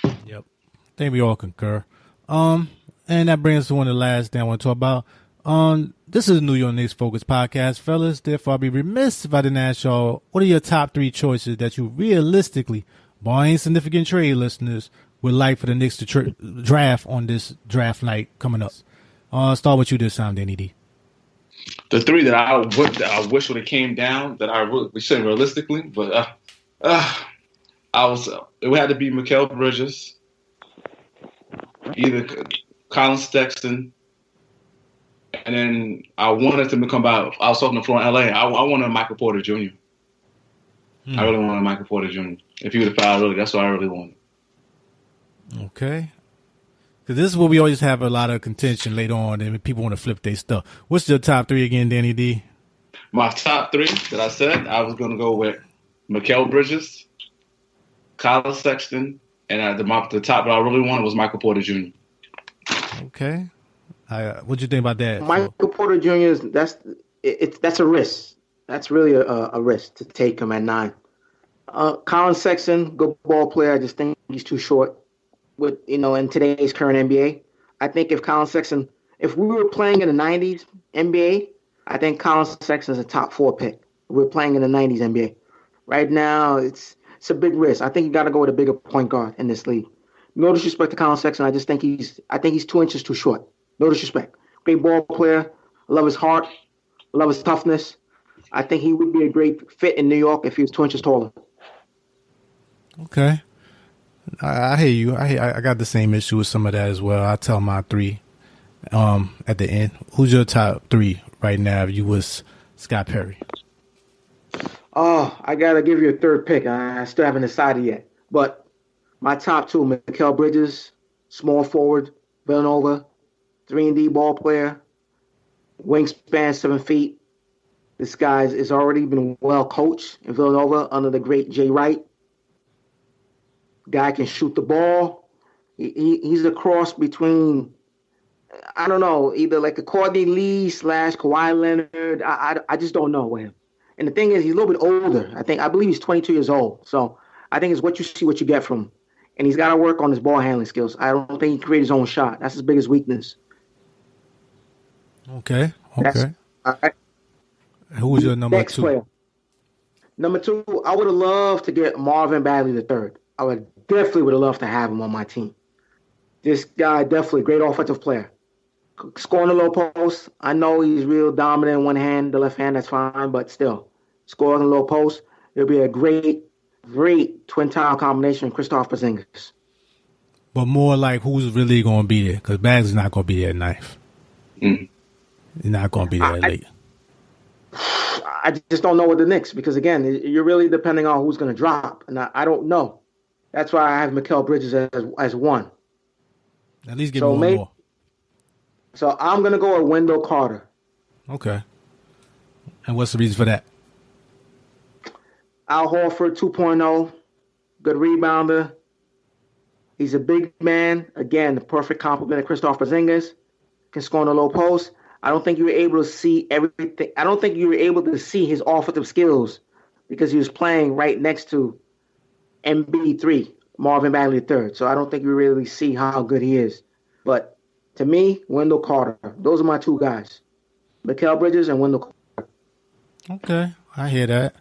Yep. I think we all concur. And that brings us to one of the last things I want to talk about. This is a New York Knicks focused podcast, fellas. Therefore, I'd be remiss if I didn't ask y'all, what are your top 3 choices that you realistically, barring significant trade listeners, would like for the Knicks to draft on this draft night coming up? Start with you this time, Danny D. The 3 that I wish would have came down we shouldn't realistically, but it would have to be Mikal Bridges, either Colin Sexton, and then I wanted to come by. I was talking to Flau in LA. I wanted Michael Porter Jr. I really wanted Michael Porter Jr. If he would have fouled, that's what I really wanted. Okay. Because this is where we always have a lot of contention later on, and people want to flip their stuff. What's your top 3 again, Danny D? My top 3 that I said, I was going to go with Mikal Bridges, Colin Sexton, and the top that I really wanted was Michael Porter Jr. Okay. What'd you think about that? Michael Porter Jr. That's a risk. That's really a risk to take him at 9. Colin Sexton, good ball player. I just think he's too short. In today's current NBA, I think if we were playing in the 90s NBA, I think Colin Sexton is a top 4 pick. We're playing in the 90s NBA. Right now, it's a big risk. I think you got to go with a bigger point guard in this league. No disrespect to Colin Sexton, I think he's 2 inches too short. No disrespect. Great ball player. I love his heart. I love his toughness. I think he would be a great fit in New York if he was 2 inches taller. Okay. I hear you. I got the same issue with some of that as well. I'll tell my 3 at the end. Who's your top 3 right now if you was Scott Perry? Oh, I got to give you a 3rd pick. I still haven't decided yet. But my top 2, Mikal Bridges, small forward, Villanova, 3-and-D ball player, wingspan 7 feet. This guy is already been well coached in Villanova under the great Jay Wright. Guy can shoot the ball. He's a cross between, I don't know, either like a Courtney Lee / Kawhi Leonard. I just don't know with him. And the thing is, he's a little bit older. I believe he's 22 years old. So I think it's what you see, what you get from him. And he's got to work on his ball handling skills. I don't think he can create his own shot. That's his biggest weakness. Okay. Who was your number 2? Player. Number 2, I would have loved to get Marvin Bagley III. I would definitely loved to have him on my team. This guy definitely great offensive player. Scoring the low post. I know he's real dominant in one hand, the left hand, that's fine, but still. Scoring the low post. It'll be a great twin tower combination with Kristaps Porzingis. But more like who's really going to be there? Because Bagley's not going to be there at 9th. He's not going to be there late. I just don't know with the Knicks because, again, you're really depending on who's going to drop. And I don't know. That's why I have Mikal Bridges as 1. At least give me one more. So I'm gonna go with Wendell Carter. Okay. And what's the reason for that? Al Horford 2.0, good rebounder. He's a big man. Again, the perfect complement of Kristaps Porzingis. Can score on the low post. I don't think you were able to see everything. I don't think you were able to see his offensive skills because he was playing right next to MB3, Marvin Bagley III. So I don't think you really see how good he is. But to me, Wendell Carter. Those are my two guys. Mikal Bridges and Wendell Carter. Okay, I hear that.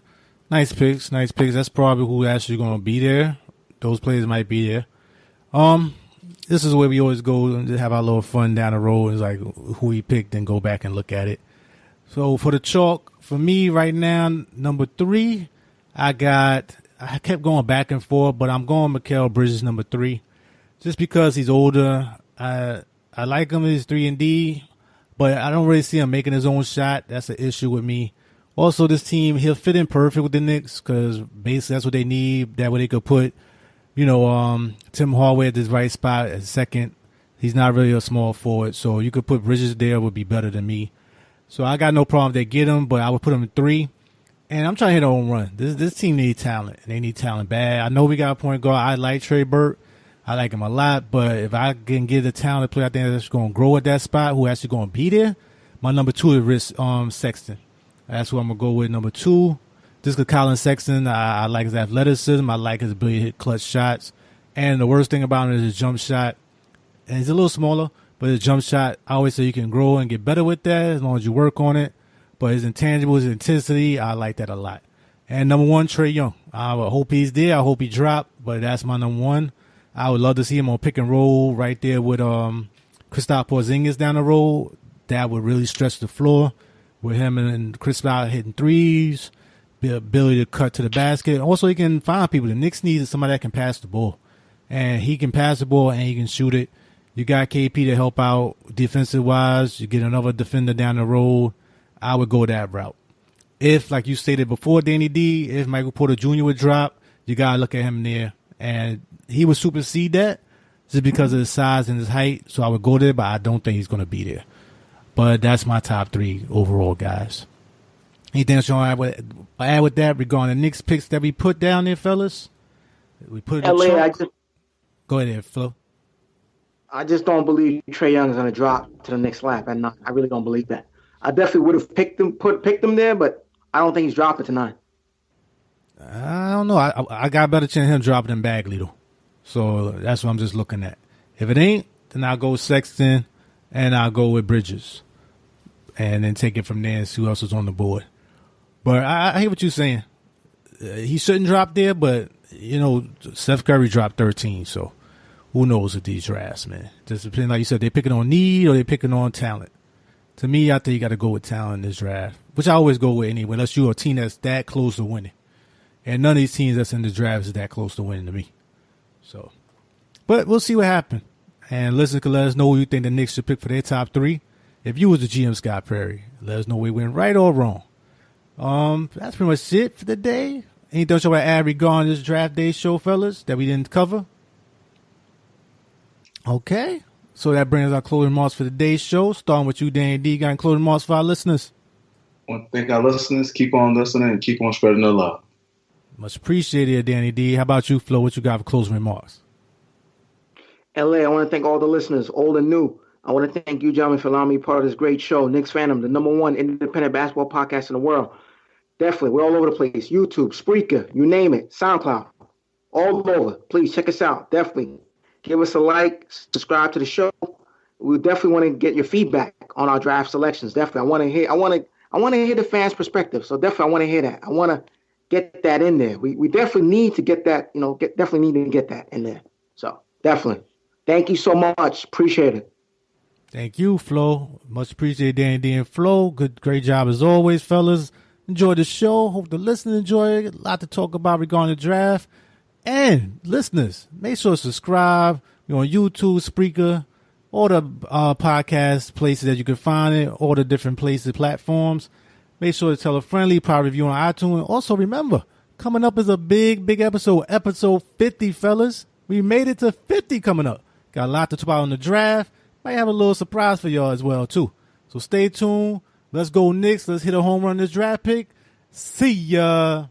Nice picks. That's probably who actually going to be there. Those players might be there. This is where we always go and just have our little fun down the road. It's like who we picked and go back and look at it. So for the chalk, for me right now, number 3, I kept going back and forth, but I'm going Mikal Bridges number 3. Just because he's older. I like him as 3-and-D, but I don't really see him making his own shot. That's an issue with me. Also, this team, he'll fit in perfect with the Knicks because basically that's what they need. That way they could put, Tim Hardaway at this right spot at second. He's not really a small forward, so you could put Bridges there would be better than me. So I got no problem if they get him, but I would put him in 3. And I'm trying to hit a home run. This team needs talent. They need talent bad. I know we got a point guard. I like Trey Burke. I like him a lot, but if I can get a talented player out there that's going to grow at that spot, who actually going to be there, my number 2 is Sexton. That's who I'm going to go with, number 2. Just because Colin Sexton, I like his athleticism. I like his ability to hit clutch shots. And the worst thing about him is his jump shot. And he's a little smaller, but his jump shot, I always say you can grow and get better with that as long as you work on it. But his intangibles, his intensity, I like that a lot. And number 1, Trae Young. I hope he's there. I hope he dropped, but that's my number 1. I would love to see him on pick and roll right there with Kristaps Porzingis down the road. That would really stretch the floor with him and Kristaps hitting threes, the ability to cut to the basket. Also, he can find people. The Knicks need somebody that can pass the ball. And he can pass the ball and he can shoot it. You got KP to help out defensive-wise. You get another defender down the road. I would go that route. If, like you stated before, Danny D, if Michael Porter Jr. would drop, you got to look at him there. And he would supersede that just because of his size and his height. So I would go there, but I don't think he's going to be there. But that's my top 3 overall, guys. Anything else you want to add with that regarding the Knicks picks that we put down there, fellas? We put it in Go ahead, Flo. I just don't believe Trae Young is going to drop to the next lap. I really don't believe that. I definitely would have picked him there, but I don't think he's dropping tonight. I don't know. I got a better chance of him dropping than Bagley, though. So that's what I'm just looking at. If it ain't, then I'll go Sexton and I'll go with Bridges. And then take it from there and see who else is on the board. But I hear what you're saying. He shouldn't drop there, but, Steph Curry dropped 13, so who knows with these drafts, man. Just depending, like you said, they're picking on need or they're picking on talent. To me, I think you got to go with talent in this draft, which I always go with anyway, unless you're a team that's that close to winning. And none of these teams that's in the draft is that close to winning to me. So, but we'll see what happens. And listeners can let us know who you think the Knicks should pick for their top 3. If you was the GM Scott Perry, let us know we went right or wrong. That's pretty much it for the day. Anything else you want to add regarding this draft day show, fellas, that we didn't cover? Okay. So that brings our closing remarks for today's show. Starting with you, Danny D. Got any closing remarks for our listeners? I want to thank our listeners. Keep on listening and keep on spreading the love. Much appreciated, Danny D. How about you, Flo? What you got for closing remarks? LA, I want to thank all the listeners, old and new. I want to thank you, gentlemen, for allowing me part of this great show, Knicksfandom, the #1 independent basketball podcast in the world. Definitely, we're all over the place. YouTube, Spreaker, you name it, SoundCloud, all over. Please check us out. Definitely. Give us a like, subscribe to the show. We definitely want to get your feedback on our draft selections. Definitely. I want to hear the fans' perspective. So definitely I want to hear that. I want to get that in there. We definitely need to get that, definitely need to get that in there. So definitely. Thank you so much. Appreciate it. Thank you, Flo. Much appreciated, Danny D and Flo. Great job as always, fellas. Enjoy the show. Hope the listeners enjoy it. A lot to talk about regarding the draft. And listeners, make sure to subscribe. We're on YouTube, Spreaker, all the podcast places that you can find it, all the different places, platforms. Make sure to tell a friendly, power review on iTunes. Also, remember, coming up is a big, big episode 50, fellas. We made it to 50 coming up. Got a lot to talk about on the draft. Might have a little surprise for y'all as well, too. So stay tuned. Let's go Knicks. Let's hit a home run this draft pick. See ya.